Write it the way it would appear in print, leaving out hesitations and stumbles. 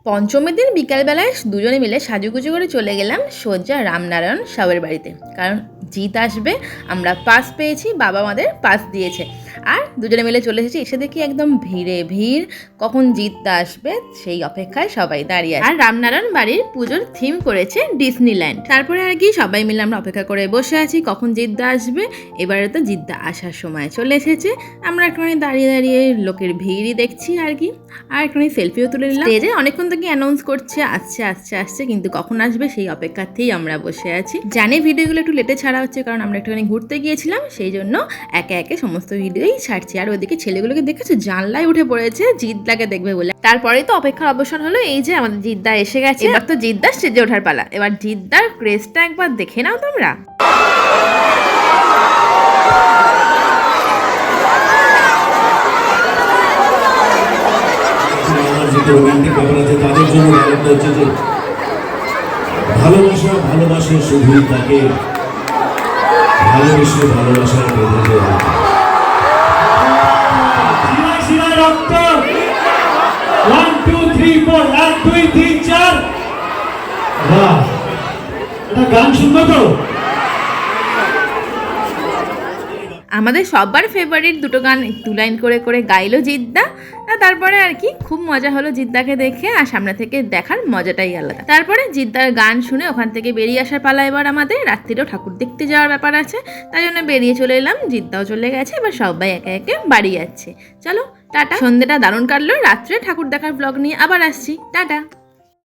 পঞ্চমীর দিন বিকালবেলায় দুজনে মিলে সাজুগুজু করে চলে গেলাম সোজা রামনারায়ণ সাউয়ের বাড়িতে, কারণ জিৎ আসবে। আমরা পাস পেয়েছি, বাবা আমাদের পাস দিয়েছে, আর দুজনে মিলে চলে এসেছি। এসে দেখি একদম ভিড়, কখন জিৎদা আসবে সেই অপেক্ষায় সবাই দাঁড়িয়ে আছে। আর রামনারায়ণ বাড়ির পুজোর থিম করেছে ডিজনিল্যান্ড। তারপরে আর কি সবাই মিলে আমরা অপেক্ষা করে বসে আছি কখন জিৎদা আসবে। এবারে তো জিৎদা আসার সময় চলে এসেছে। আমরা একটুখানি দাঁড়িয়ে লোকের ভিড়ই দেখছি আর কি, আর একটুখানি সেলফিও তুলে নিলাম। স্টেজে অনেকক্ষণ থেকে অ্যানাউন্স করছে আসছে, কিন্তু কখন আসবে সেই অপেক্ষাতেই আমরা বসে আছি। জানি ভিডিওগুলো একটু লেটে ছাড়া হচ্ছে, কারণ আমরা একটুখানি ঘুরতে গিয়েছিলাম, সেই জন্য একে একে সমস্ত ভিডিওই ছাড়ছি। আর ওইদিকে ছেলেগুলোকে দেখেছো, জানলায় উঠে পড়েছে জিৎদাকে দেখবে বলে। তারপরেই তো অপেক্ষার অবসান হলো। এই যে আমাদের জিৎদা এসে গেছে, এবার তো জিৎদার স্টেজে ওঠার পালা। এবার জিৎদার ক্রেজটা একবার দেখে নাও তোমরা। রোমান্টিক ব্যাপার আছে, তাদের জন্য ব্যাপারটা হচ্ছে যে ভালোবাসা শুধুই তাকে ভালোবাসার বেঁধে দেওয়া। রক্ত 1 2 3 4 1 2 3 4। বাহ, এটা গান শুনবো তো। আমাদের সবার ফেভারিট দুটো গান দু লাইন করে গাইলো জিৎদা। তারপরে আর কি খুব মজা হলো জিৎদাকে দেখে, আর সামনে থেকে দেখার মজাটাই আলাদা। তারপরে জিৎদার গান শুনে ওখান থেকে বেরিয়ে আসার পালা। এবার আমাদের রাত্রিরেও ঠাকুর দেখতে যাওয়ার ব্যাপার আছে, তাই জন্য বেরিয়ে চলে এলাম। জিৎদাও চলে গেছে, এবার সবাই একে একে বাড়ি যাচ্ছে। চলো টাটা। সন্ধ্যেটা দারুণ কাটলো, রাত্রে ঠাকুর দেখার ব্লগ নিয়ে আবার আসছি। টাটা।